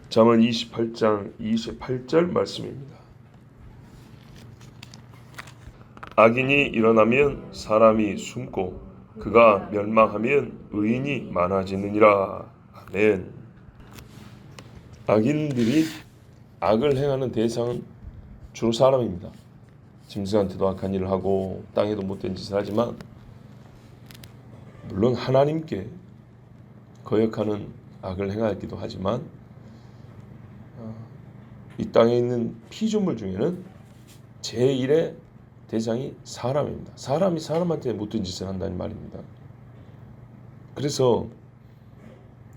잠언 28장 28절 말씀입니다. 악인이 일어나면 사람이 숨고 그가 멸망하면 의인이 많아지느니라. 아멘. 악인들이 악을 행하는 대상은 주로 사람입니다. 짐승한테도 악한 일을 하고 땅에도 못된 짓을 하지만, 물론 하나님께 거역하는 악을 행하기도 하지만, 이 땅에 있는 피조물 중에는 제1의 대상이 사람입니다. 사람이 사람한테 못된 짓을 한다는 말입니다. 그래서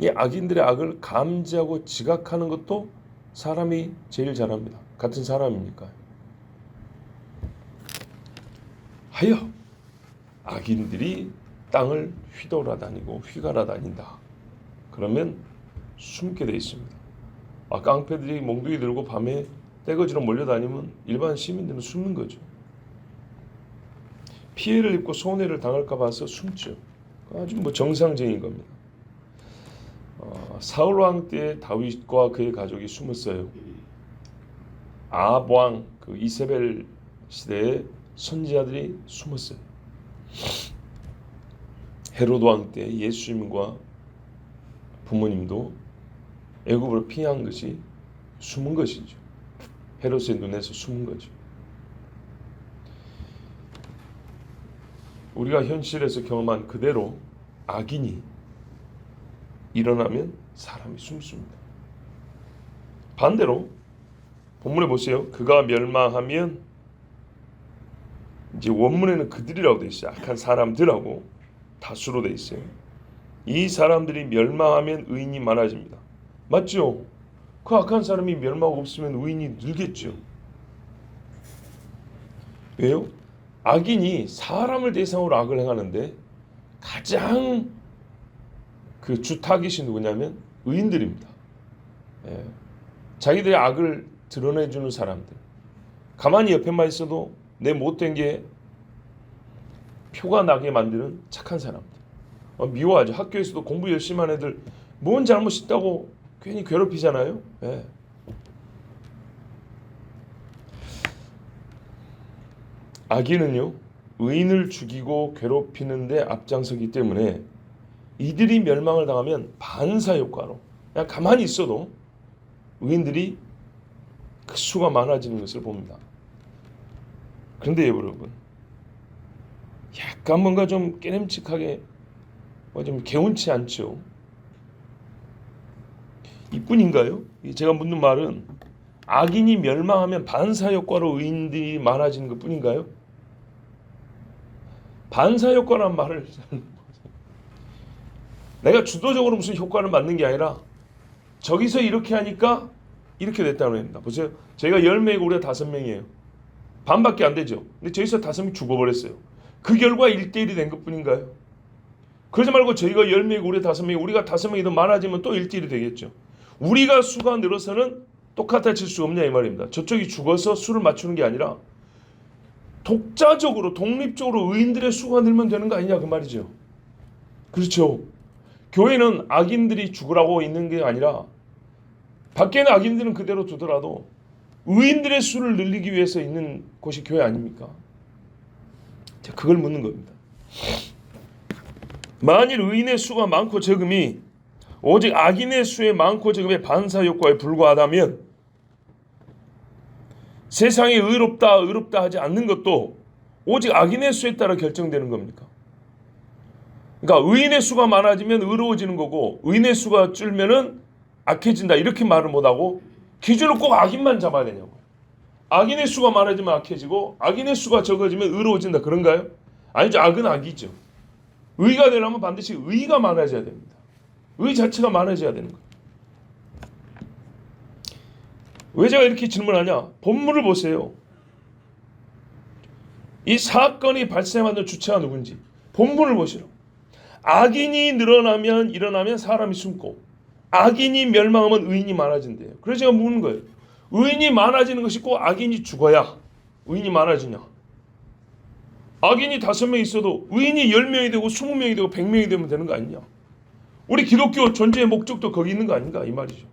이 악인들의 악을 감지하고 지각하는 것도 사람이 제일 잘합니다. 같은 사람이니까. 하여 악인들이 땅을 휘돌아다니고 휘갈아다닌다. 그러면 숨게 돼 있습니다. 깡패들이 몽둥이 들고 밤에 떼거지로 몰려다니면 일반 시민들은 숨는 거죠. 피해를 입고 손해를 당할까 봐서 숨죠. 아주 정상적인 겁니다. 사울 왕 때 다윗과 그의 가족이 숨었어요. 아합 왕 그 이세벨 시대에 선지자들이 숨었어요. 헤로드 왕 때 예수님과 부모님도 애굽으로 피한 것이 숨은 것이죠. 헤롯의 눈에서 숨은 거죠. 우리가 현실에서 경험한 그대로 악인이 일어나면 사람이 숨습니다. 반대로 본문에 보세요. 그가 멸망하면, 이제 원문에는 그들이라고 되어 있어요. 악한 사람들하고 다수로 되어 있어요. 이 사람들이 멸망하면 의인이 많아집니다. 맞죠? 그 악한 사람이 멸망 없으면 의인이 늘겠죠. 왜요? 악인이 사람을 대상으로 악을 행하는데 가장 그 주타깃이 누구냐면 의인들입니다. 자기들의 악을 드러내주는 사람들. 가만히 옆에만 있어도 내 못된 게 표가 나게 만드는 착한 사람들. 미워하죠. 학교에서도 공부 열심히 하는 애들 뭔 잘못 있다고 괜히 괴롭히잖아요. 악인은요, 의인을 죽이고 괴롭히는데 앞장서기 때문에 이들이 멸망을 당하면 반사 효과로 그냥 가만히 있어도 의인들이 그 수가 많아지는 것을 봅니다. 그런데 여러분, 약간 뭔가 좀 깨름칙하게 좀 개운치 않죠? 이뿐인가요? 제가 묻는 말은 악인이 멸망하면 반사 효과로 의인들이 많아지는 것 뿐인가요? 반사 효과란 말을 내가 주도적으로 무슨 효과를 만든 게 아니라 저기서 이렇게 하니까 이렇게 됐다는 겁니다. 보세요. 저희가 10명이고 우리가 5명이에요. 반밖에 안 되죠. 근데 저기서 5명이 죽어버렸어요. 그 결과 1대1이 된 것 뿐인가요? 그러지 말고 저희가 10명이고 우리가 5명이고 우리가 5명이 더 많아지면 또 1대1이 되겠죠. 우리가 수가 늘어서는 똑같아질 수 없냐 이 말입니다. 저쪽이 죽어서 수를 맞추는 게 아니라 독자적으로 독립적으로 의인들의 수가 늘면 되는 거 아니냐 그 말이죠. 그렇죠. 교회는 악인들이 죽으라고 있는 게 아니라 밖에는 악인들은 그대로 두더라도 의인들의 수를 늘리기 위해서 있는 곳이 교회 아닙니까? 그걸 묻는 겁니다. 만일 의인의 수가 많고 적음이 오직 악인의 수의 많고 적음의 반사 효과에 불과하다면 세상에 의롭다 하지 않는 것도 오직 악인의 수에 따라 결정되는 겁니까? 그러니까 의인의 수가 많아지면 의로워지는 거고 의인의 수가 줄면은 악해진다 이렇게 말을 못하고 기준을 꼭 악인만 잡아야 되냐고. 악인의 수가 많아지면 악해지고 악인의 수가 적어지면 의로워진다 그런가요? 아니죠. 악은 악이죠. 의가 되려면 반드시 의가 많아져야 됩니다. 의 자체가 많아져야 되는 거예요. 왜 제가 이렇게 질문하냐? 본문을 보세요. 이 사건이 발생하는 주체가 누군지 본문을 보시라고. 악인이 일어나면 사람이 숨고 악인이 멸망하면 의인이 많아진대요. 그래서 제가 묻는 거예요. 의인이 많아지는 것이 꼭 악인이 죽어야 의인이 많아지냐? 악인이 5명 있어도 의인이 10명이 되고 20명이 되고 100명이 되면 되는 거 아니냐? 우리 기독교 존재의 목적도 거기 있는 거 아닌가 이 말이죠.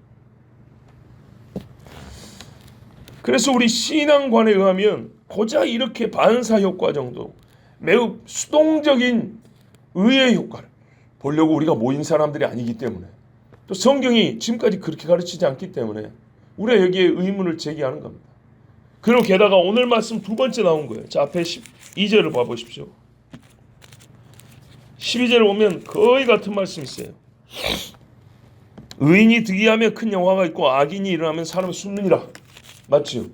그래서 우리 신앙관에 의하면 고작 이렇게 반사 효과 정도 매우 수동적인 의의 효과를 보려고 우리가 모인 사람들이 아니기 때문에, 또 성경이 지금까지 그렇게 가르치지 않기 때문에 우리가 여기에 의문을 제기하는 겁니다. 그리고 게다가 오늘 말씀 두 번째 나온 거예요. 자, 앞에 12절을 봐보십시오. 12절을 보면 거의 같은 말씀이 있어요. 의인이 득이하며 큰 영화가 있고 악인이 일어나면 사람이 숨느니라. 맞죠?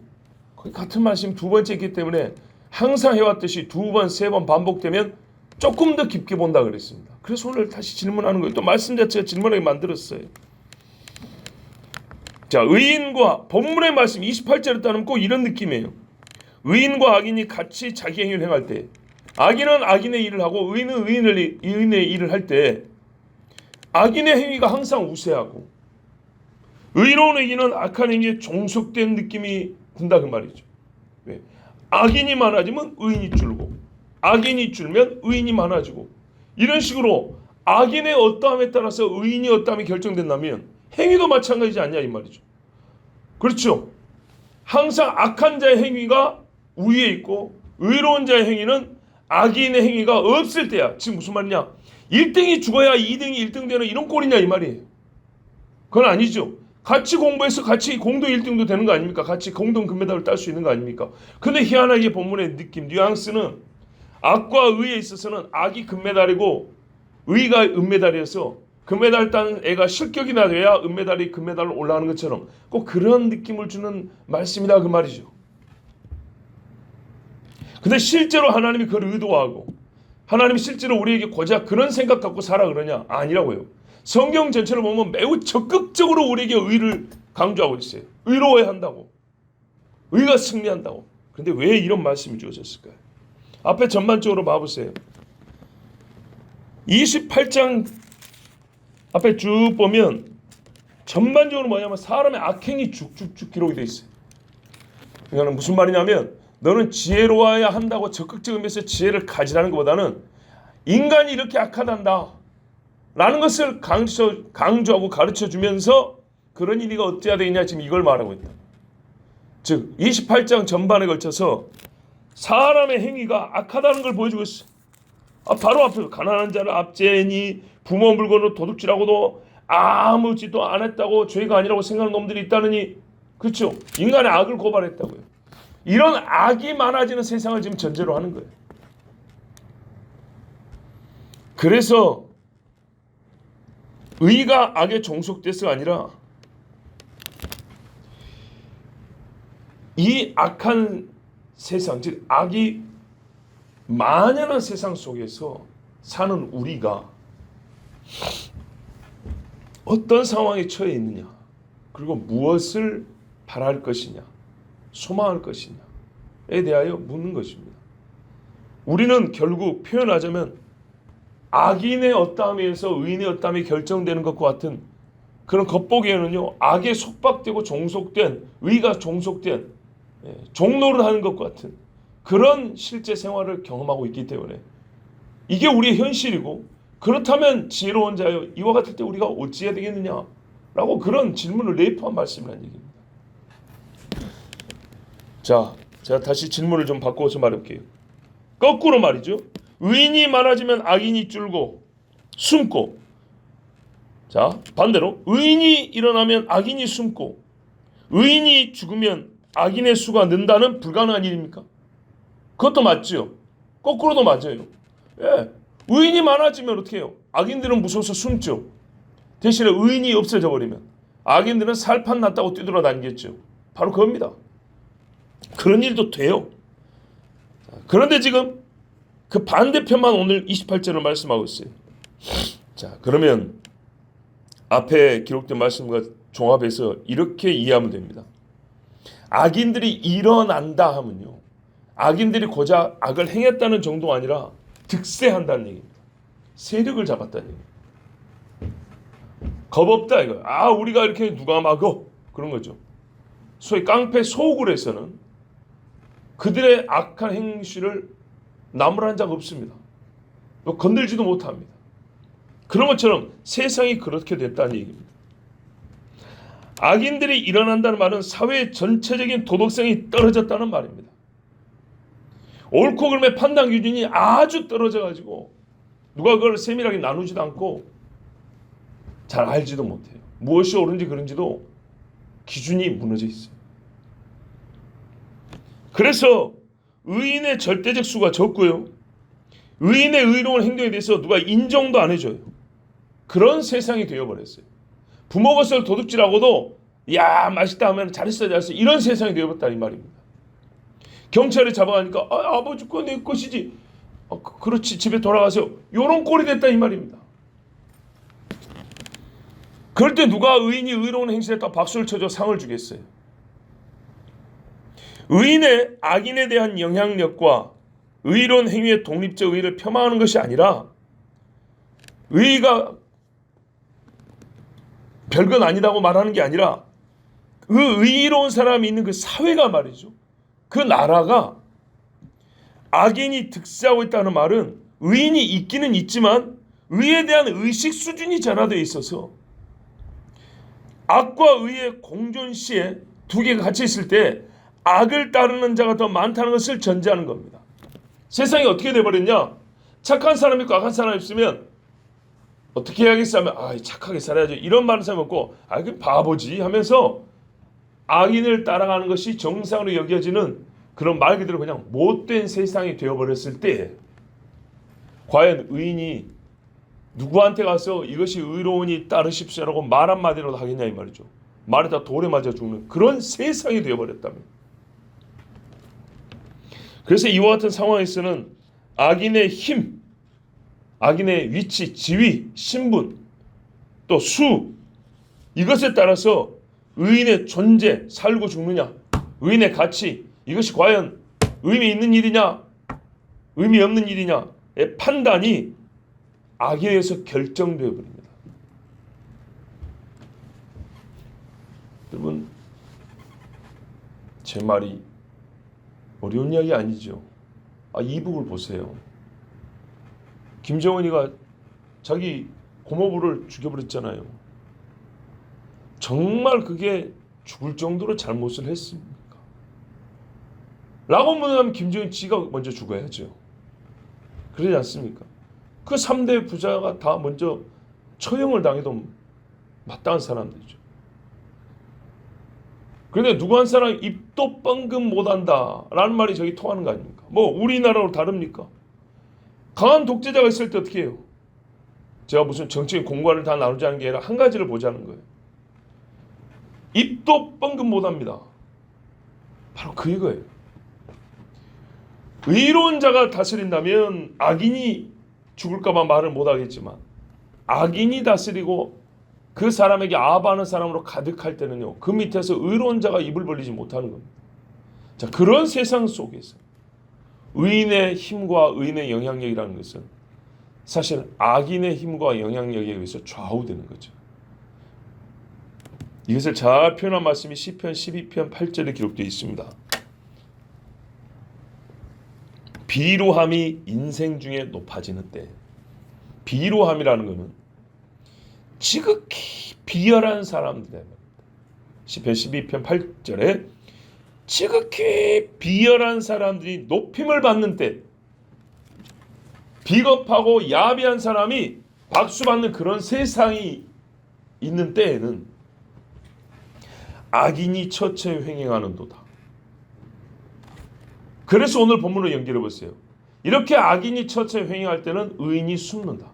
거의 같은 말씀 두 번째 있기 때문에 항상 해왔듯이 두 번, 세 번 반복되면 조금 더 깊게 본다 그랬습니다. 그래서 오늘 다시 질문하는 거예요. 또 말씀 자체가 질문하게 만들었어요. 자, 의인과 본문의 말씀 28절에 따르면 꼭 이런 느낌이에요. 의인과 악인이 같이 자기 행위를 행할 때, 악인은 악인의 일을 하고 의인은 의인의 일을 할 때 악인의 행위가 항상 우세하고 의로운 의인은 악한 행위에 종속된 느낌이 든다 그 말이죠. 왜? 악인이 많아지면 의인이 줄고 악인이 줄면 의인이 많아지고, 이런 식으로 악인의 어떠함에 따라서 의인이 어떠함이 결정된다면 행위도 마찬가지지 않냐 이 말이죠. 그렇죠. 항상 악한 자의 행위가 우위에 있고 의로운 자의 행위는 악인의 행위가 없을 때야. 지금 무슨 말이냐? 1등이 죽어야 2등이 1등 되는 이런 꼴이냐 이 말이에요. 그건 아니죠. 같이 공부해서 같이 공동 1등도 되는 거 아닙니까? 같이 공동 금메달을 딸 수 있는 거 아닙니까? 근데 희한하게 본문의 느낌, 뉘앙스는 악과 의에 있어서는 악이 금메달이고 의가 은메달이어서 금메달 딴 애가 실격이나 돼야 은메달이 금메달로 올라가는 것처럼 꼭 그런 느낌을 주는 말씀이다 그 말이죠. 근데 실제로 하나님이 그걸 의도하고 하나님이 실제로 우리에게 고작 그런 생각 갖고 살아 그러냐? 아니라고요. 성경 전체를 보면 매우 적극적으로 우리에게 의를 강조하고 있어요. 의로워야 한다고. 의가 승리한다고. 근데 왜 이런 말씀이 주어졌을까요? 앞에 전반적으로 봐보세요. 28장 앞에 쭉 보면 전반적으로 뭐냐면 사람의 악행이 쭉쭉쭉 기록이 돼 있어요. 이거는 무슨 말이냐면 너는 지혜로워야 한다고 적극적이면서 지혜를 가지라는 것보다는 인간이 이렇게 악하단다 라는 것을 강조하고 가르쳐주면서 그런 일이가 어때야 되겠냐 지금 이걸 말하고 있다. 즉 28장 전반에 걸쳐서 사람의 행위가 악하다는 걸 보여주고 있어. 바로 앞에서 가난한 자를 압제니 부모 물건으로 도둑질하고도 아무 짓도 안 했다고 죄가 아니라고 생각하는 놈들이 있다느니, 그렇죠? 인간의 악을 고발했다고요. 이런 악이 많아지는 세상을 지금 전제로 하는 거예요. 그래서 의가 악에 종속돼서가 아니라 이 악한 세상, 즉 악이 만연한 세상 속에서 사는 우리가 어떤 상황에 처해 있느냐, 그리고 무엇을 바랄 것이냐, 소망할 것이냐에 대하여 묻는 것입니다. 우리는 결국 표현하자면 악인의 어떠함에서 의인의 어떠함이 결정되는 것과 같은 그런 겉보기에는요, 악에 속박되고 종속된, 의가 종속된 종노를 하는 것과 같은 그런 실제 생활을 경험하고 있기 때문에 이게 우리의 현실이고, 그렇다면 지혜로운 자여 이와 같을 때 우리가 어찌해야 되겠느냐라고 그런 질문을 내포한 말씀이라는 얘기입니다. 자, 제가 다시 질문을 좀 바꿔서 말해볼게요. 거꾸로 말이죠. 의인이 많아지면 악인이 줄고 숨고, 자 반대로 의인이 일어나면 악인이 숨고 의인이 죽으면 악인의 수가 는다는 불가능한 일입니까? 그것도 맞죠. 거꾸로도 맞아요. 예. 의인이 많아지면 어떻게 해요? 악인들은 무서워서 숨죠. 대신에 의인이 없어져 버리면 악인들은 살판 났다고 뛰돌아다니겠죠. 바로 그겁니다. 그런 일도 돼요. 그런데 지금 그 반대편만 오늘 28절을 말씀하고 있어요. 자, 그러면 앞에 기록된 말씀과 종합해서 이렇게 이해하면 됩니다. 악인들이 일어난다 하면요, 악인들이 고작 악을 행했다는 정도가 아니라 득세한다는 얘기입니다. 세력을 잡았다는 얘기입니다. 겁없다 이거. 우리가 이렇게 누가 막어? 그런 거죠. 소위 깡패 소굴에서는 그들의 악한 행실을 나무란 자가 없습니다. 건들지도 못합니다. 그런 것처럼 세상이 그렇게 됐다는 얘기입니다. 악인들이 일어난다는 말은 사회의 전체적인 도덕성이 떨어졌다는 말입니다. 옳고 그름의 판단 기준이 아주 떨어져가지고 누가 그걸 세밀하게 나누지도 않고 잘 알지도 못해요. 무엇이 옳은지 그른지도 기준이 무너져 있어요. 그래서 의인의 절대적 수가 적고요. 의인의 의로운 행동에 대해서 누가 인정도 안 해줘요. 그런 세상이 되어버렸어요. 부모 것을 도둑질하고도 야 맛있다 하면 잘했어 잘했어 이런 세상이 되어버렸다 이 말입니다. 경찰에 잡아가니까 아버지 거 내 것이지. 그렇지 집에 돌아가세요. 이런 꼴이 됐다 이 말입니다. 그럴 때 누가 의인이 의로운 행실에 딱 박수를 쳐줘 상을 주겠어요. 의인의 악인에 대한 영향력과 의로운 행위의 독립적 의의를 폄하하는 것이 아니라 의의가 별건 아니다고 말하는 게 아니라 그 의로운 사람이 있는 그 사회가 말이죠. 그 나라가 악인이 득세하고 있다는 말은 의인이 있기는 있지만 의에 대한 의식 수준이 전화되어 있어서 악과 의의 공존시에 두 개가 같이 있을 때 악을 따르는 자가 더 많다는 것을 전제하는 겁니다. 세상이 어떻게 돼버렸냐? 착한 사람이 있고 악한 사람이 있으면 어떻게 해야겠어 하면 착하게 살아야죠. 이런 말을 사먹고 그 바보지 하면서 악인을 따라가는 것이 정상으로 여겨지는 그런 말 그대로 그냥 못된 세상이 되어버렸을 때 과연 의인이 누구한테 가서 이것이 의로우니 따르십시오라고 말 한마디라도 하겠냐 이 말이죠. 말에다 돌에 맞아 죽는 그런 세상이 되어버렸다면. 그래서 이와 같은 상황에서는 악인의 힘, 악인의 위치, 지위, 신분, 또 수 이것에 따라서 의인의 존재, 살고 죽느냐, 의인의 가치 이것이 과연 의미 있는 일이냐, 의미 없는 일이냐의 판단이 악에 의해서 결정되어 버립니다. 여러분, 제 말이 어려운 이야기 아니죠. 이북을 보세요. 김정은이가 자기 고모부를 죽여버렸잖아요. 정말 그게 죽을 정도로 잘못을 했습니까? 라고 묻는다면 김정은 지가 먼저 죽어야죠. 그러지 않습니까? 그 3대 부자가 다 먼저 처형을 당해도 마땅한 사람들이죠. 그런데 누구 한 사람 입도 뻥금 못한다 라는 말이 저기 통하는 거 아닙니까? 뭐 우리나라로 다릅니까? 강한 독재자가 있을 때 어떻게 해요? 제가 무슨 정치인 공과를 다 나누자는 게 아니라 한 가지를 보자는 거예요. 입도 뻥금 못합니다. 바로 그 이거예요. 의로운 자가 다스린다면 악인이 죽을까봐 말을 못하겠지만 악인이 다스리고 그 사람에게 아부하는 사람으로 가득할 때는요. 그 밑에서 의로운 자가 입을 벌리지 못하는 겁니다. 자, 그런 세상 속에서 의인의 힘과 의인의 영향력이라는 것은 사실 악인의 힘과 영향력에 의해서 좌우되는 거죠. 이것을 잘 표현한 말씀이 시편 12편 8절에 기록되어 있습니다. 비루함이 인생 중에 높아지는 때, 비루함이라는 것은 지극히 비열한 사람들의 시편 12편 8절에 지극히 비열한 사람들이 높임을 받는 때, 비겁하고 야비한 사람이 박수받는 그런 세상이 있는 때에는 악인이 처처에 횡행하는도다. 그래서 오늘 본문으로 연결해 보세요. 이렇게 악인이 처처에 횡행할 때는 의인이 숨는다.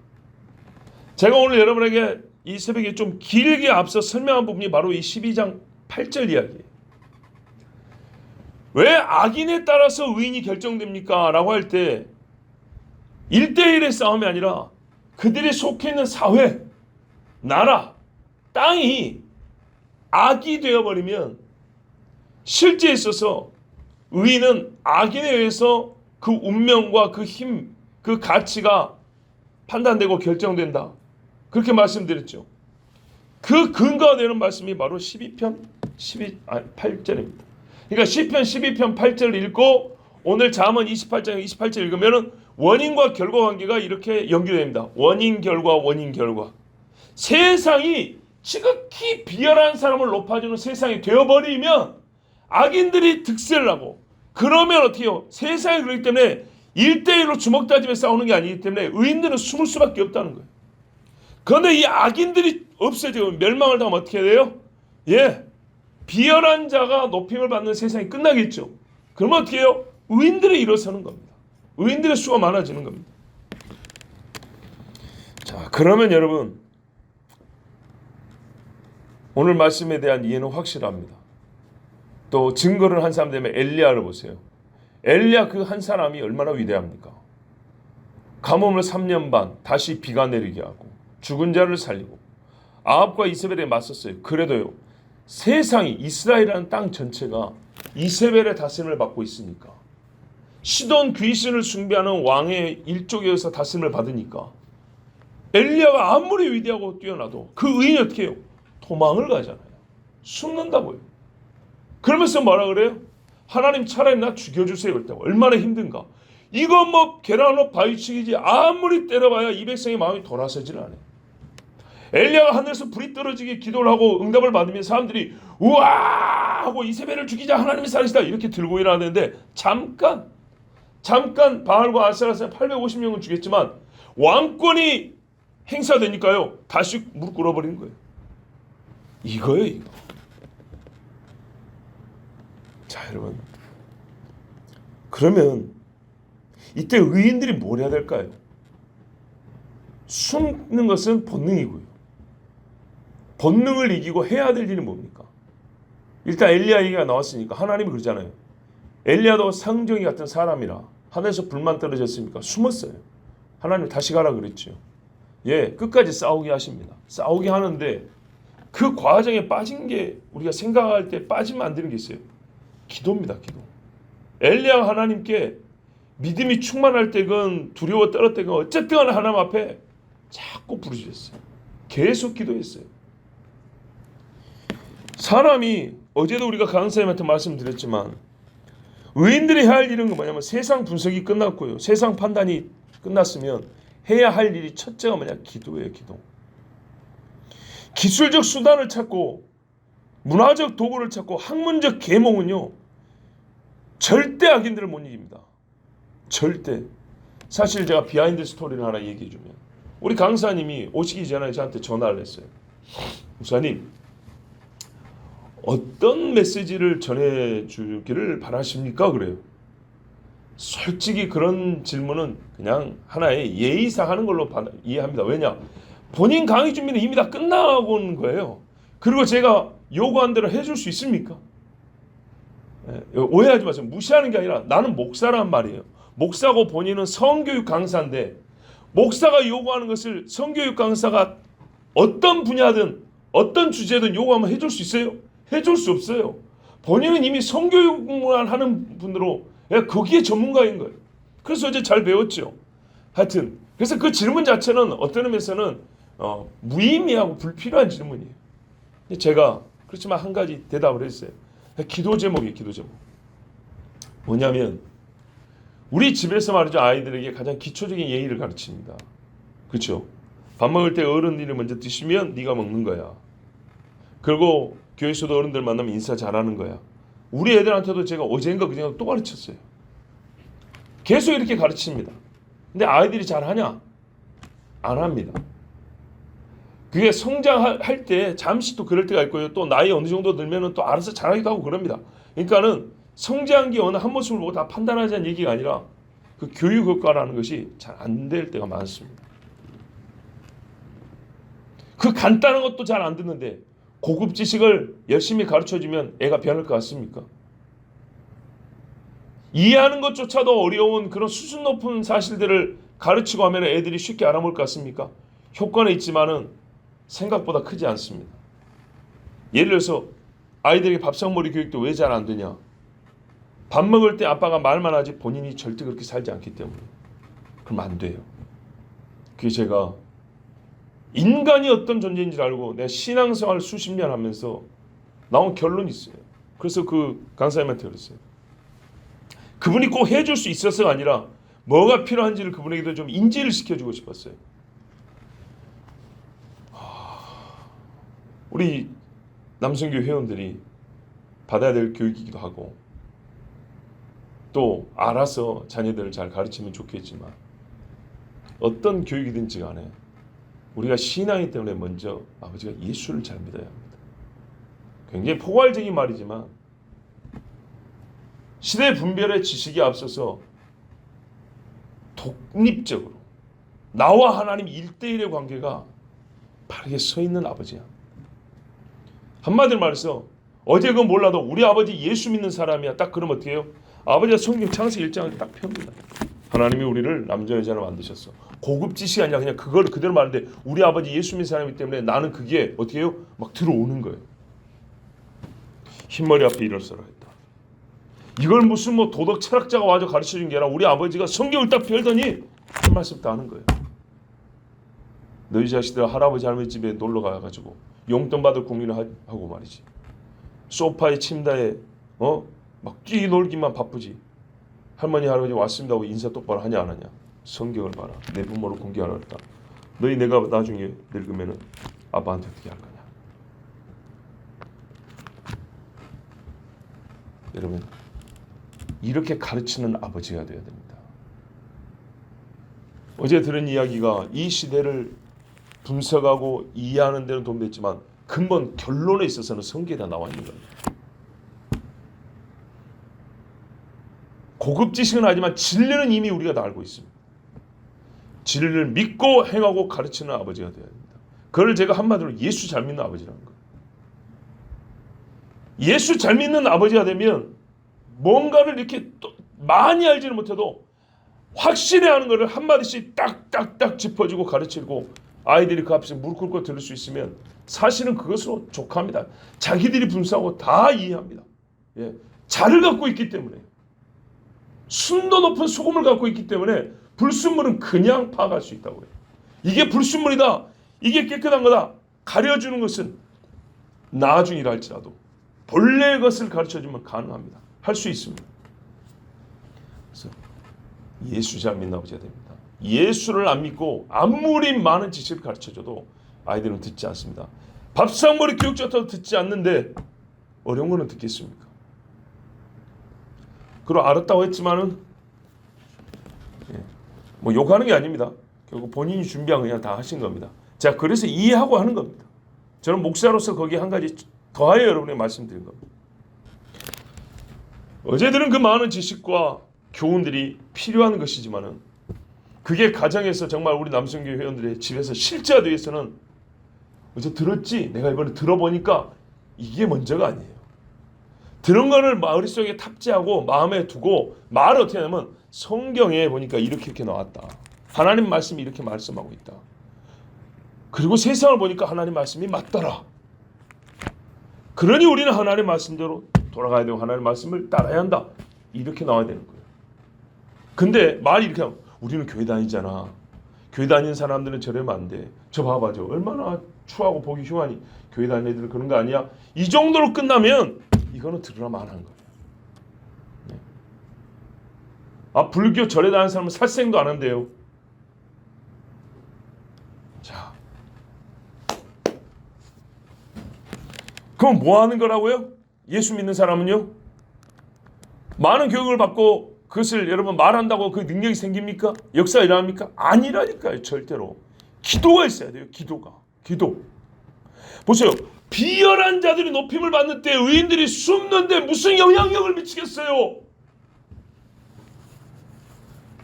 제가 오늘 여러분에게 이 새벽에 좀 길게 앞서 설명한 부분이 바로 이 12장 8절 이야기예요. 왜 악인에 따라서 의인이 결정됩니까? 라고 할 때 1대1의 싸움이 아니라 그들이 속해 있는 사회, 나라, 땅이 악이 되어버리면 실제에 있어서 의인은 악인에 의해서 그 운명과 그 힘, 그 가치가 판단되고 결정된다. 그렇게 말씀드렸죠. 그 근거가 되는 말씀이 바로 12편 8절입니다. 그러니까 시편 12편 8절을 읽고 오늘 잠언 28장 28절 읽으면 원인과 결과 관계가 이렇게 연결됩니다. 원인 결과 원인 결과. 세상이 지극히 비열한 사람을 높아주는 세상이 되어버리면 악인들이 득세를 하고, 그러면 어떻게 해요? 세상이 그렇기 때문에 1대1로 주먹 다지며 싸우는 게 아니기 때문에 의인들은 숨을 수밖에 없다는 거예요. 그런데 이 악인들이 없어지고 멸망을 당하면 어떻게 돼요? 예, 비열한 자가 높임을 받는 세상이 끝나겠죠. 그러면 어떻게 해요? 의인들이 일어서는 겁니다. 의인들의 수가 많아지는 겁니다. 자, 그러면 여러분, 오늘 말씀에 대한 이해는 확실합니다. 또 증거를 한 사람 되면 엘리야를 보세요. 엘리야 그 한 사람이 얼마나 위대합니까? 가뭄을 3년 반 다시 비가 내리게 하고 죽은 자를 살리고 아합과 이세벨에 맞섰어요. 그래도요, 세상이, 이스라엘이라는 땅 전체가 이세벨의 다스림을 받고 있으니까, 시돈 귀신을 숭배하는 왕의 일족에서 다스림을 받으니까 엘리야가 아무리 위대하고 뛰어나도 그 의인이 어떻게 해요? 도망을 가잖아요. 숨는다고요. 그러면서 뭐라 그래요? 하나님 차라리 나 죽여주세요. 그랬다고. 얼마나 힘든가. 이거 뭐 계란으로 바위치기지 아무리 때려봐야 이 백성의 마음이 돌아서질 않아요. 엘리야가 하늘에서 불이 떨어지게 기도를 하고 응답을 받으면 사람들이 우와 하고 이세벨을 죽이자, 하나님이 살리시다 이렇게 들고 일어나는데, 잠깐 바알과 아세라 850명은 죽였지만 왕권이 행사되니까요 다시 무릎 꿇어버리는 거예요. 이거예요, 이거. 자, 여러분, 그러면 이때 의인들이 뭘 해야 될까요? 숨는 것은 본능이고요. 본능을 이기고 해야 될 일은 뭡니까? 일단 엘리야 얘기가 나왔으니까 하나님이 그러잖아요. 엘리야도 상정이 같은 사람이라 하늘에서 불만 떨어졌으니까 숨었어요. 하나님 다시 가라 그랬죠. 예, 끝까지 싸우게 하십니다. 싸우게 하는데 그 과정에 빠진 게, 우리가 생각할 때 빠지면 안 되는 게 있어요. 기도입니다. 기도. 엘리야가 하나님께 믿음이 충만할 때건 두려워 떨었을 때건 어쨌든 하나님 앞에 자꾸 부르짖었어요. 계속 기도했어요. 사람이, 어제도 우리가 강사님한테 말씀드렸지만, 의인들이 해야 할 일은 뭐냐면 세상 분석이 끝났고요, 세상 판단이 끝났으면 해야 할 일이 첫째가 뭐냐? 기도예요. 기도. 기술적 수단을 찾고 문화적 도구를 찾고 학문적 계몽은요 절대 악인들을 못 이깁니다. 절대. 사실 제가 비하인드 스토리를 하나 얘기해 주면, 우리 강사님이 오시기 전에 저한테 전화를 했어요. 목사님, 어떤 메시지를 전해주기를 바라십니까? 그래요. 솔직히 그런 질문은 그냥 하나의 예의상 하는 걸로 이해합니다. 왜냐? 본인 강의 준비는 이미 다 끝나고 온 거예요. 그리고 제가 요구한 대로 해줄 수 있습니까? 오해하지 마세요. 무시하는 게 아니라 나는 목사란 말이에요. 목사고 본인은 성교육 강사인데, 목사가 요구하는 것을 성교육 강사가 어떤 분야든 어떤 주제든 요구하면 해줄 수 있어요? 해줄 수 없어요. 본인은 이미 성교육만 하는 분으로 거기에 전문가인 거예요. 그래서 어제 잘 배웠죠. 하여튼 그래서 그 질문 자체는 어떤 의미에서는 무의미하고 불필요한 질문이에요. 제가 그렇지만 한 가지 대답을 했어요. 기도 제목이에요. 기도 제목. 뭐냐면 우리 집에서 말이죠, 아이들에게 가장 기초적인 예의를 가르칩니다. 그렇죠? 밥 먹을 때 어른들이 먼저 드시면 네가 먹는 거야. 그리고 교회에서도 어른들 만나면 인사 잘하는 거야. 우리 애들한테도 제가 어제인가 그냥 또 가르쳤어요. 계속 이렇게 가르칩니다. 근데 아이들이 잘하냐? 안 합니다. 그게 성장할 때 잠시 또 그럴 때가 있고요. 또 나이 어느 정도 들면은 또 알아서 잘하기도 하고 그럽니다. 그러니까는 성장기 어느 한 모습을 보고 다 판단하자는 얘기가 아니라 그 교육 효과라는 것이 잘 안 될 때가 많습니다. 그 간단한 것도 잘 안 듣는데 고급 지식을 열심히 가르쳐주면 애가 변할 것 같습니까? 이해하는 것조차도 어려운 그런 수준 높은 사실들을 가르치고 하면 애들이 쉽게 알아먹을 것 같습니까? 효과는 있지만은 생각보다 크지 않습니다. 예를 들어서 아이들에게 밥상머리 교육도 왜 잘 안 되냐? 밥 먹을 때 아빠가 말만 하지 본인이 절대 그렇게 살지 않기 때문에. 그럼 안 돼요. 그게 제가 인간이 어떤 존재인지를 알고 내가 신앙생활을 수십 년 하면서 나온 결론이 있어요. 그래서 그 강사님한테 그랬어요. 그분이 꼭 해줄 수 있어서가 아니라 뭐가 필요한지를 그분에게도 좀 인지를 시켜주고 싶었어요. 우리 남성교 회원들이 받아야 될 교육이기도 하고 또 알아서 자녀들을 잘 가르치면 좋겠지만 어떤 교육이든지 간에 우리가 신앙이기 때문에 먼저 아버지가 예수를 잘 믿어야 합니다. 굉장히 포괄적인 말이지만 시대 분별의 지식이 앞서서 독립적으로 나와 하나님 1대1의 관계가 바르게 서 있는 아버지야. 한마디로 말해서 어제 그건 몰라도 우리 아버지 예수 믿는 사람이야. 딱 그러면 어떻게 해요? 아버지가 성경 창세기 1장을 딱 펴니다. 하나님이 우리를 남자 여자로 만드셨어. 고급 지식이 아니라 그냥 그걸 그대로 말하는데 우리 아버지 예수 믿는 사람이기 때문에 나는 그게 어떻게 해요? 막 들어오는 거예요. 흰머리 앞에 일어서라 했다. 이걸 무슨 뭐 도덕 철학자가 와서 가르쳐준 게 아니라 우리 아버지가 성경을 딱 펴더니 한 말씀 다 하는 거예요. 너희 자식들 할아버지 할머니 집에 놀러 가가지고 용돈 받을 궁리를 하고 말이지. 소파에 침대에 막 뛰놀기만 바쁘지. 할머니 할아버지 왔습니다 하고 인사 똑바로 하냐 안 하냐. 성경을 봐라. 내 부모를 공개하라 했다. 너희 내가 나중에 늙으면은 아빠한테 어떻게 할 거냐. 여러분 이렇게 가르치는 아버지가 되어야 됩니다. 어제 들은 이야기가 이 시대를 분석하고 이해하는 데는 도움됐지만 근본 결론에 있어서는 성경에 다 나와 있는 겁니다. 고급 지식은 하지만 진리는 이미 우리가 다 알고 있습니다. 진리를 믿고 행하고 가르치는 아버지가 되어야 됩니다. 그걸 제가 한마디로 예수 잘 믿는 아버지라는 거예요. 예수 잘 믿는 아버지가 되면 뭔가를 이렇게 또 많이 알지는 못해도 확실히 하는 것을 한마디씩 딱딱딱 짚어주고 가르치고 아이들이 그 앞에서 무릎 꿇고 들을 수 있으면 사실은 그것으로 족합니다. 자기들이 분석하고 다 이해합니다. 예. 자를 갖고 있기 때문에 순도 높은 소금을 갖고 있기 때문에 불순물은 그냥 파악할 수 있다고 해요. 이게 불순물이다. 이게 깨끗한 거다. 가려주는 것은 나중이라 할지라도 본래의 것을 가르쳐주면 가능합니다. 할 수 있습니다. 그래서 예수 잘 믿는 아버지가 됩니다. 예수를 안 믿고 아무리 많은 지식을 가르쳐줘도 아이들은 듣지 않습니다. 밥상머리 교육 좋다고 듣지 않는데 어려운 거는 듣겠습니까? 그리고 알았다고 했지만은 뭐 욕하는 게 아닙니다. 결국 본인이 준비한 거 그냥 다 하신 겁니다. 자, 그래서 이해하고 하는 겁니다. 저는 목사로서 거기에 한 가지 더하여 여러분에게 말씀드린 겁니다. 어제 들은 그 많은 지식과 교훈들이 필요한 것이지만은 그게 가정에서 정말 우리 남성교 회원들의 집에서 실제화되기 위해서는 어제 들었지? 내가 이번에 들어보니까 이게 먼저가 아니에요. 들은 거를 머릿속에 탑재하고 마음에 두고 말을 어떻게 하냐면 성경에 보니까 이렇게 나왔다. 하나님 말씀이 이렇게 말씀하고 있다. 그리고 세상을 보니까 하나님 말씀이 맞더라. 그러니 우리는 하나님 말씀대로 돌아가야 되고 하나님 말씀을 따라야 한다. 이렇게 나와야 되는 거예요. 근데 말이 이렇게 하면 우리는 교회 다니잖아. 교회 다니는 사람들은 저러면 안 돼. 저 봐봐. 저 얼마나 추하고 보기 흉하니. 교회 다니는 애들은 그런 거 아니야. 이 정도로 끝나면 이거는 들으나 말한 거예요. 네. 아, 불교 절에 다니는 사람은 살생도 안 한대요. 자, 그럼 뭐 하는 거라고요? 예수 믿는 사람은요? 많은 교육을 받고 그것을 여러분 말한다고 그 능력이 생깁니까? 역사가 일어납니까? 아니라니까요. 절대로. 기도가 있어야 돼요. 기도. 보세요. 비열한 자들이 높임을 받는 때 의인들이 숨는데 무슨 영향력을 미치겠어요?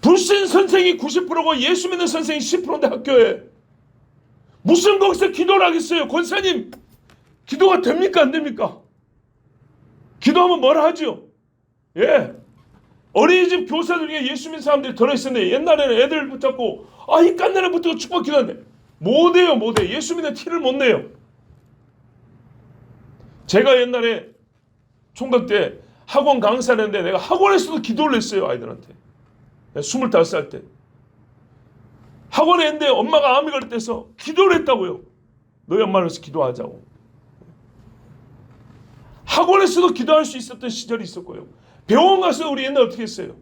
불신 선생이 90%고 예수 믿는 선생이 10%인데 학교에 무슨 거기서 기도를 하겠어요? 권사님 기도가 됩니까? 안 됩니까? 기도하면 뭐라 하죠? 예. 어린이집 교사들 중에 예수 믿는 사람들이 들어있었는데 옛날에는 애들 붙잡고 이 깐나를 붙들고 축복 기도하는데 못해요. 예수 믿는 티를 못 내요. 제가 옛날에 총각 때 학원 강사를 했는데 내가 학원에서도 기도를 했어요. 아이들한테 25살 때 학원에 했는데 엄마가 암이 걸렸대서 기도를 했다고요. 너희 엄마를 위해서 기도하자고. 학원에서도 기도할 수 있었던 시절이 있었고요. 병원 가서 우리 옛날 어떻게 했어요?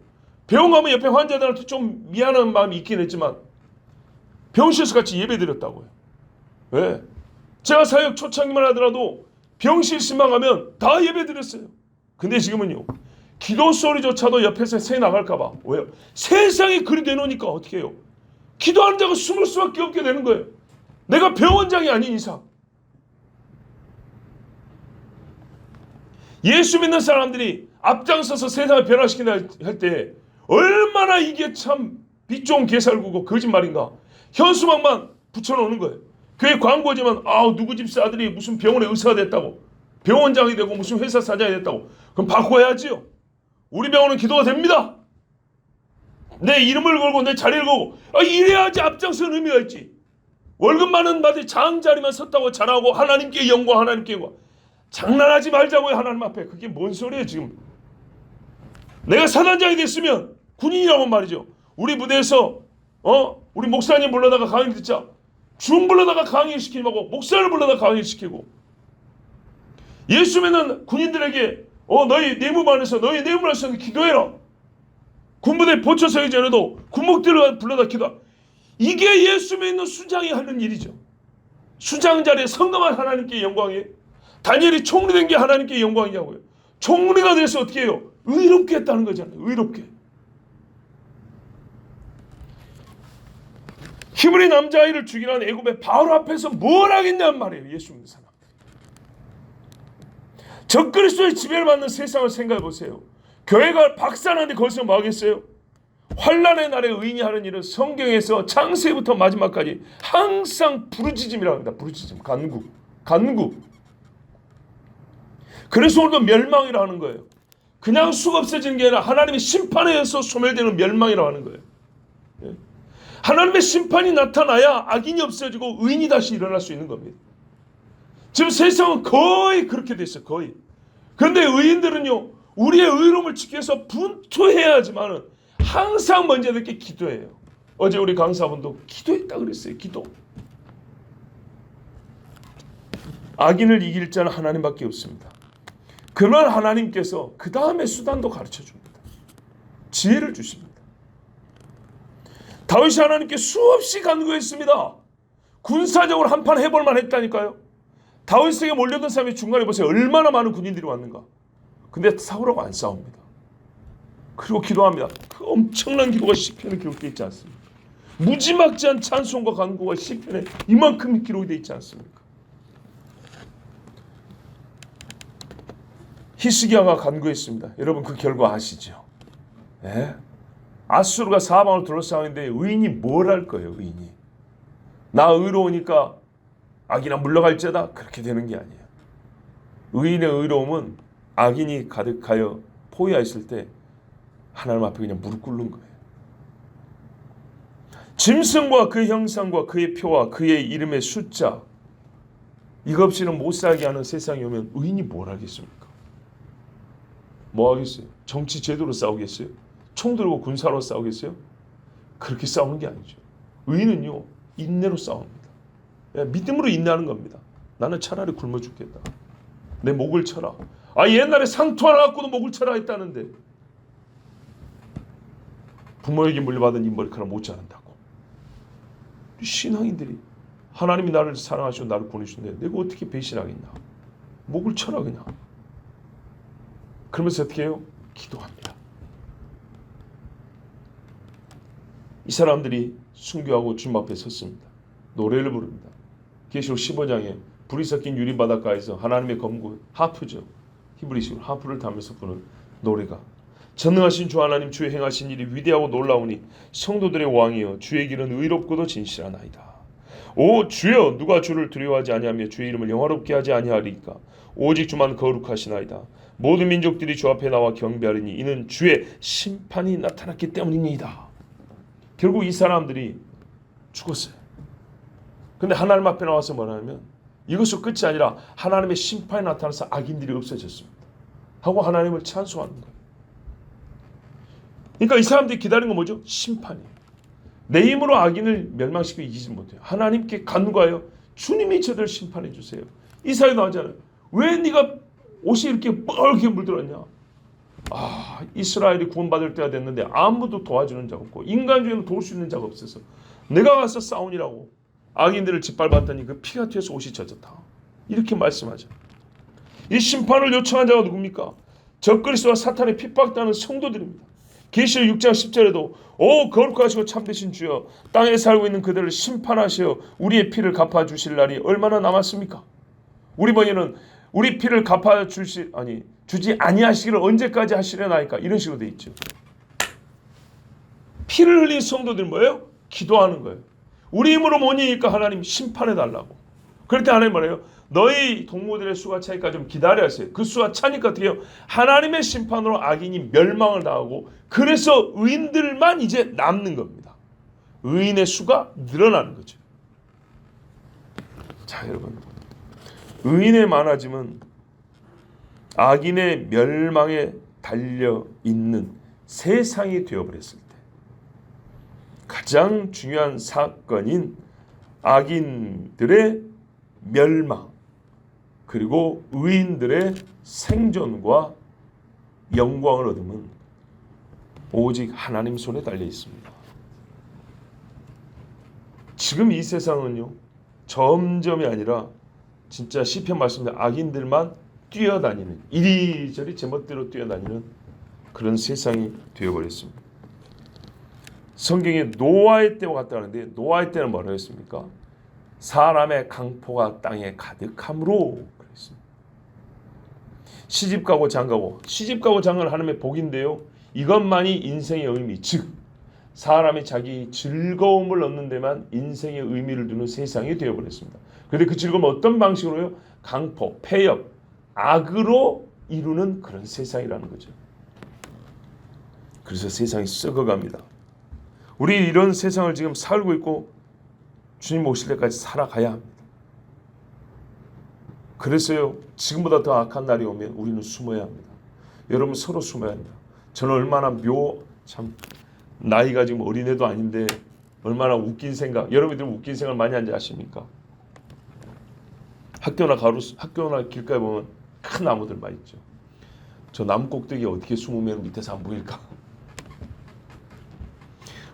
병원 가면 옆에 환자들한테 좀 미안한 마음이 있긴 했지만 병실에서 같이 예배 드렸다고요. 왜? 제가 사역 초창기만 하더라도 병실 신방하면 다 예배드렸어요. 근데 지금은요, 기도 소리조차도 옆에서 새 나갈까 봐. 왜요? 세상이 그리 되놓으니까 어떻게 해요? 기도하는 자가 숨을 수밖에 없게 되는 거예요. 내가 병원장이 아닌 이상. 예수 믿는 사람들이 앞장서서 세상을 변화시킨다 할 때 얼마나 이게 참 빛 좋은 개살구고 거짓말인가. 현수막만 붙여놓는 거예요. 교회 광고지만 누구 집사 아들이 무슨 병원에 의사가 됐다고, 병원장이 되고 무슨 회사 사장이 됐다고. 그럼 바꿔야지요. 우리 병원은 기도가 됩니다. 내 이름을 걸고 내 자리를 걸고 이래야지 앞장서는 의미가 있지. 월급 많은 받을 장자리만 섰다고 자랑하고 하나님께 영광, 하나님께 영광. 장난하지 말자고요. 하나님 앞에. 그게 뭔 소리예요 지금. 내가 사단장이 됐으면 군인이라고 말이죠. 우리 부대에서 우리 목사님 불러다가 강의 듣자. 중 불러다가 강의 시키고 목사를 불러다가 강의 시키고. 예수 믿는 군인들에게 너희 내무반에서 너희 내무반에서 기도해라. 군부대 보초 서기 전에도 군목들을 불러다 기도. 이게 예수 믿는 수장이 하는 일이죠. 수장 자리에 성감한 하나님께 영광이에요. 다니엘이 총리 된 게 하나님께 영광이냐고요. 총리가 돼서 어떻게 해요? 의롭게 했다는 거잖아요. 의롭게. 히브리 남자아이를 죽이라는 애굽의 바로 앞에서 뭘 하겠냐는 말이에요. 예수 믿는 사람. 적그리스도의 지배를 받는 세상을 생각해 보세요. 교회가 박산한데 거기서 뭐 하겠어요? 환난의 날에 의인이 하는 일은 성경에서 창세부터 마지막까지 항상 부르짖음이라고 합니다. 부르짖음, 간구. 그래서 오늘도 멸망이라 하는 거예요. 그냥 수가 없어지는 게 아니라 하나님의 심판에 의해서 소멸되는 멸망이라고 하는 거예요. 하나님의 심판이 나타나야 악인이 없어지고 의인이 다시 일어날 수 있는 겁니다. 지금 세상은 거의 그렇게 됐어요. 거의. 그런데 의인들은요, 우리의 의로움을 지키기 위해서 분투해야 하지만 항상 먼저 이렇게 기도해요. 어제 우리 강사분도 기도했다 그랬어요. 기도. 악인을 이길 자는 하나님밖에 없습니다. 그러나 하나님께서 그 다음에 수단도 가르쳐 줍니다. 지혜를 주십니다. 다윗이 하나님께 수없이 간구했습니다. 군사적으로 한판 해볼만 했다니까요. 다윗에게 몰려든 사람이 중간에 보세요. 얼마나 많은 군인들이 왔는가. 근데 사울하고 안 싸웁니다. 그리고 기도합니다. 그 엄청난 기도가 시편에 기록되어 있지 않습니까? 무지막지한 찬송과 간구가 시편에 이만큼 기록이 되어 있지 않습니까? 히스기야가 간구했습니다. 여러분 그 결과 아시죠? 예? 아수르가 사방을 둘러싸는데 의인이 뭘 할 거예요? 의인이. 나 의로우니까 악이나 물러갈지어다. 그렇게 되는 게 아니에요. 의인의 의로움은 악인이 가득하여 포위하였을 때 하나님 앞에 그냥 무릎 꿇는 거예요. 짐승과 그 형상과 그의 표와 그의 이름의 숫자, 이거 없이는 못 살게 하는 세상이 오면 의인이 뭘 하겠습니까? 뭐 하겠어요? 정치 제도로 싸우겠어요? 총 들고 군사로 싸우겠어요? 그렇게 싸우는 게 아니죠. 의인은요, 인내로 싸웁니다. 믿음으로 인내하는 겁니다. 나는 차라리 굶어 죽겠다. 내 목을 쳐라. 옛날에 상투 하나 갖고도 목을 쳐라 했다는데 부모에게 물려받은 이 머리카락 못 자른다고. 신앙인들이 하나님이 나를 사랑하시고 나를 보내주는데 내가 어떻게 배신하겠나. 목을 쳐라 그냥. 그러면서 어떻게 해요? 기도합니다. 이 사람들이 순교하고 주님 앞에 섰습니다. 노래를 부릅니다. 계시록 15장에 불이 섞인 유리 바닷가에서 하나님의 검구, 하프죠. 히브리식으로 하프를 타면서 부는 노래가, 전능하신 주 하나님 주의 행하신 일이 위대하고 놀라우니 성도들의 왕이여 주의 길은 의롭고도 진실하나이다. 오 주여, 누가 주를 두려워하지 아니하며 주의 이름을 영화롭게 하지 아니하리까. 오직 주만 거룩하시나이다. 모든 민족들이 주 앞에 나와 경배하리니 이는 주의 심판이 나타났기 때문입니다. 결국 이 사람들이 죽었어요. 근데 하나님 앞에 나와서 뭐냐면 이것은 끝이 아니라 하나님의 심판이 나타나서 악인들이 없어졌습니다 하고 하나님을 찬송하는 거예요. 그러니까 이 사람들이 기다리는 건 뭐죠? 심판이에요. 내 힘으로 악인을 멸망시키고 이기지 못해요. 하나님께 간구하여 주님이 저들을 심판해 주세요. 이사야 나오잖아요. 왜 네가 옷이 이렇게 뻘게 물들었냐. 이스라엘이 구원받을 때가 됐는데 아무도 도와주는 자가 없고 인간 중에는 도울 수 있는 자가 없어서 내가 가서 싸우니라고. 악인들을 짓밟았더니 그 피가 튀어서 옷이 젖었다. 이렇게 말씀하죠. 이 심판을 요청한 자가 누굽니까? 적그리스도와 사탄의 핍박당하는 성도들입니다. 계시록 6장 10절에도 오 거룩하시고 참되신 주여 땅에 살고 있는 그들을 심판하시어 우리의 피를 갚아주실 날이 얼마나 남았습니까? 우리 번역은 우리 피를 주지 아니하시기를 언제까지 하시려나이까 이런 식으로 돼 있죠. 피를 흘린 성도들은 뭐예요? 기도하는 거예요. 우리 힘으로 못 이기니까 하나님 심판해 달라고. 그럴 때 하나님 뭐래요? 너희 동무들의 수가 차니까 좀 기다려 하세요. 그 수가 차니까 어떻게 해요? 하나님의 심판으로 악인이 멸망을 당하고 그래서 의인들만 이제 남는 겁니다. 의인의 수가 늘어나는 거죠. 자 여러분, 의인의 많아짐은 악인의 멸망에 달려있는 세상이 되어버렸을 때 가장 중요한 사건인 악인들의 멸망 그리고 의인들의 생존과 영광을 얻으면 오직 하나님 손에 달려 있습니다. 지금 이 세상은요 점점이 아니라 진짜 시편 말씀대로 악인들만 뛰어다니는 이리저리 제멋대로 뛰어다니는 그런 세상이 되어버렸습니다. 성경에 노아의 때와 같다 하는데 노아의 때는 뭐라고 했습니까? 사람의 강포가 땅에 가득함으로 그랬습니다. 시집가고 장가고 시집가고 장가는 하나님의 복인데요. 이것만이 인생의 의미 즉 사람이 자기 즐거움을 얻는 데만 인생의 의미를 두는 세상이 되어버렸습니다. 그런데 그 즐거움은 어떤 방식으로요? 강포, 폐역, 악으로 이루는 그런 세상이라는 거죠. 그래서 세상이 썩어갑니다. 우리 이런 세상을 지금 살고 있고 주님 오실 때까지 살아가야 합니다. 그래서요 지금보다 더 악한 날이 오면 우리는 숨어야 합니다. 여러분 서로 숨어야 합니다. 저는 얼마나 참 나이가 지금 어린애도 아닌데 얼마나 웃긴 생각 여러분들 웃긴 생각 많이 하는지 아십니까? 학교나 길가에 보면 큰 나무들 많이 있죠. 저 나무 꼭대기에 어떻게 숨으면 밑에서 안 보일까?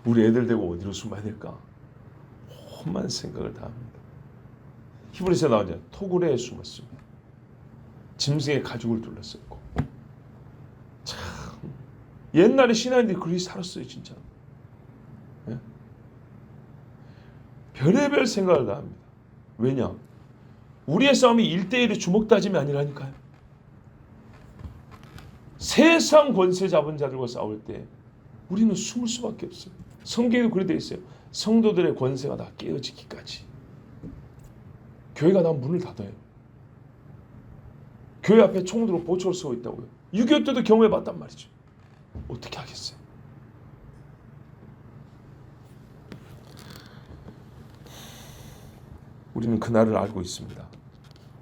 우리 애들 데리고 어디로 숨어야 될까? 험한 생각을 다 합니다. 히브리서에 나오잖아요. 토굴에 숨었으며 짐승의 가죽을 둘렀었고 참 옛날에 신하인들이 그렇게 살았어요. 진짜 네? 별의별 생각을 다 합니다. 왜냐? 우리의 싸움이 1대1의 주먹다짐이 아니라니까요. 세상 권세 잡은 자들과 싸울 때 우리는 숨을 수밖에 없어요. 성경에도 그렇게 되어 있어요. 성도들의 권세가 다 깨어지기까지. 교회가 다 문을 닫아요. 교회 앞에 총으로 보초를 쓰고 있다고요. 6.25 때도 경험해 봤단 말이죠. 어떻게 하겠어요? 우리는 그날을 알고 있습니다.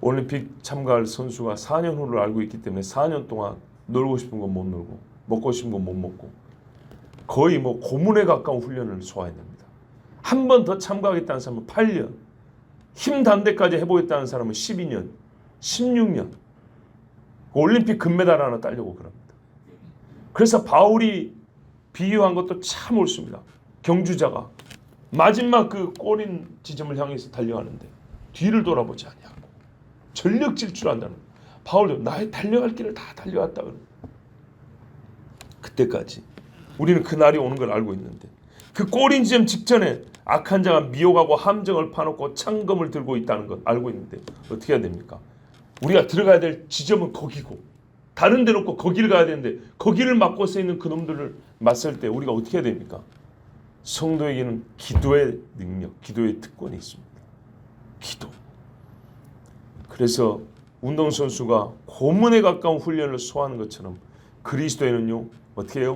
올림픽 참가할 선수가 4년 후를 알고 있기 때문에 4년 동안 놀고 싶은 건 못 놀고 먹고 싶은 건 못 먹고 거의 고문에 가까운 훈련을 소화해냅니다. 한 번 더 참가하겠다는 사람은 8년, 힘단 데까지 해보겠다는 사람은 12년, 16년 올림픽 금메달 하나 따려고 그럽니다. 그래서 바울이 비유한 것도 참 옳습니다. 경주자가 마지막 그 꼬린 지점을 향해서 달려가는데 뒤를 돌아보지 아니하고 전력 질주한다는 거예요. 바울도 나의 달려갈 길을 다 달려왔다 그럽니다. 그때까지 우리는 그 날이 오는 걸 알고 있는데 그 꼬린 지점 직전에 악한 자가 미혹하고 함정을 파놓고 창검을 들고 있다는 걸 알고 있는데 어떻게 해야 됩니까? 우리가 들어가야 될 지점은 거기고 다른 데로 없고 거기를 가야 되는데 거기를 막고 서 있는 그놈들을 맞설 때 우리가 어떻게 해야 됩니까? 성도에게는 기도의 능력, 기도의 특권이 있습니다. 기도. 그래서 운동선수가 고문에 가까운 훈련을 소화하는 것처럼 그리스도인은요 어떻게 해요?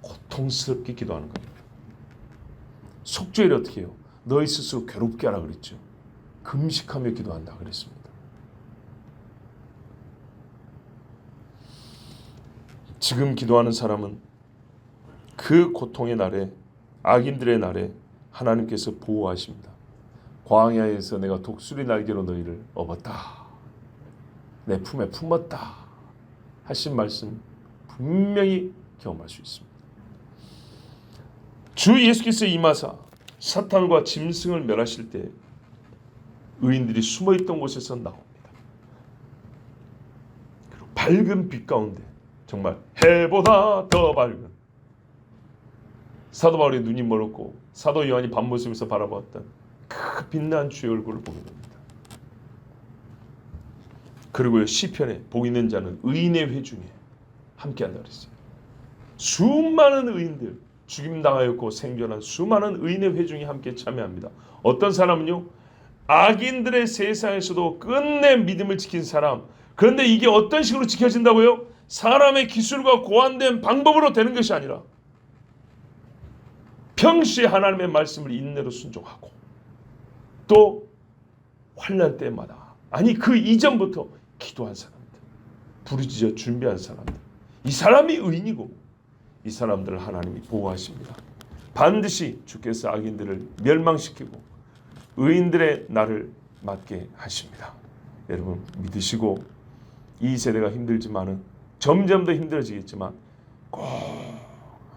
고통스럽게 기도하는 겁니다. 속죄를 어떻게 해요? 너희 스스로 괴롭게 하라 그랬죠. 금식하며 기도한다 그랬습니다. 지금 기도하는 사람은 그 고통의 날에 악인들의 날에 하나님께서 보호하십니다. 광야에서 내가 독수리 날개로 너희를 업었다. 내 품에 품었다. 하신 말씀 분명히 경험할 수 있습니다. 주 예수께서 임하사 사탄과 짐승을 멸하실 때 의인들이 숨어있던 곳에서 나옵니다. 그리고 밝은 빛 가운데 정말 해보다 더 밝은 사도 바울의 눈이 멀었고 사도 요한이 밤모습에서 바라보았던 그 빛난 주의 얼굴을 보게 됩니다. 그리고 시편에 복 있는 자는 의인의 회중에 함께한다 그랬어요. 수많은 의인들, 죽임당하였고 생존한 수많은 의인의 회중이 함께 참여합니다. 어떤 사람은요, 악인들의 세상에서도 끝내 믿음을 지킨 사람. 그런데 이게 어떤 식으로 지켜진다고요? 사람의 기술과 고안된 방법으로 되는 것이 아니라 평시에 하나님의 말씀을 인내로 순종하고 또 환난 때마다, 아니 그 이전부터 기도한 사람들, 부르짖어 준비한 사람들, 이 사람이 의인이고 이 사람들을 하나님이 보호하십니다. 반드시 주께서 악인들을 멸망시키고 의인들의 날을 맞게 하십니다. 여러분 믿으시고, 이 세대가 힘들지만은 점점 더 힘들어지겠지만 꼭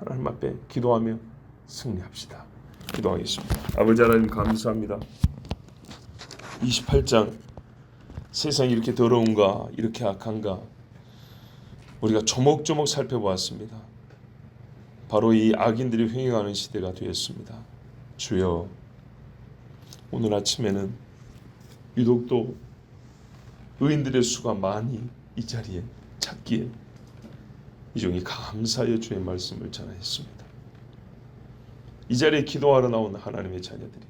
하나님 앞에 기도하며 승리합시다. 기도하겠습니다. 아버지 하나님 감사합니다. 28장 세상이 이렇게 더러운가, 이렇게 악한가 우리가 조목조목 살펴보았습니다. 바로 이 악인들이 횡행하는 시대가 되었습니다. 주여, 오늘 아침에는 유독 또 의인들의 수가 많이 이 자리에 찾기에 이 종이 감사하여 주의 말씀을 전하였습니다. 이 자리에 기도하러 나온 하나님의 자녀들이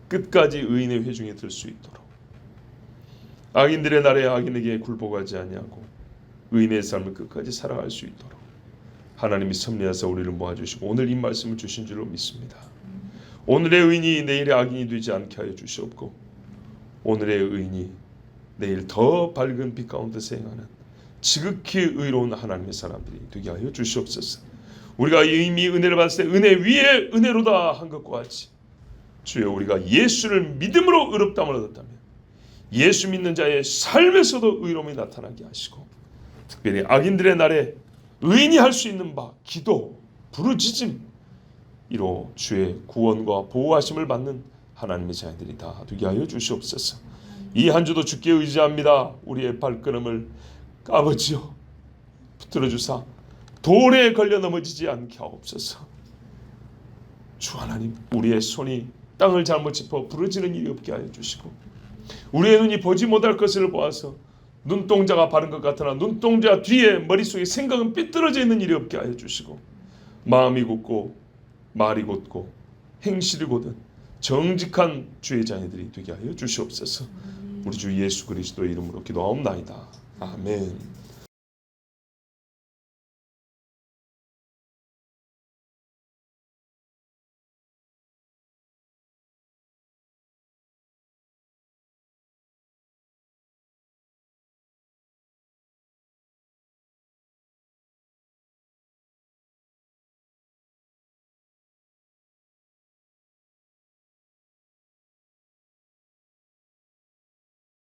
끝까지 의인의 회중에 들 수 있도록, 악인들의 날에 악인에게 굴복하지 아니하고 의인의 삶을 끝까지 살아갈 수 있도록 하나님이 섭리하사 우리를 모아주시고 오늘 이 말씀을 주신 줄로 믿습니다. 오늘의 의인이 내일의 악인이 되지 않게 하여 주시옵고, 오늘의 의인이 내일 더 밝은 빛 가운데서 행하는 지극히 의로운 하나님의 사람들이 되게 하여 주시옵소서. 우리가 이미 은혜를 받을 때 은혜 위에 은혜로다 한 것과 같이 주여, 우리가 예수를 믿음으로 의롭다함을 얻었다면 예수 믿는 자의 삶에서도 의로움이 나타나게 하시고, 특별히 악인들의 날에 의인이 할 수 있는 바 기도, 부르짖음, 이로 주의 구원과 보호하심을 받는 하나님의 자녀들이 다 되게 하여 주시옵소서. 이 한 주도 주께 의지합니다. 우리의 발걸음을 아버지여 붙들어 주사 돌에 걸려 넘어지지 않게 하옵소서. 주 하나님, 우리의 손이 땅을 잘못 짚어 부러지는 일이 없게 하여 주시고, 우리의 눈이 보지 못할 것을 보아서 눈동자가 바른 것 같으나 눈동자 뒤에 머릿속에 생각은 삐뚤어져 있는 일이 없게 하여 주시고, 마음이 굳고 말이 곧고 행실이 곧은 정직한 주의 자녀들이 되게 하여 주시옵소서. 우리 주 예수 그리스도의 이름으로 기도하옵나이다. 아멘.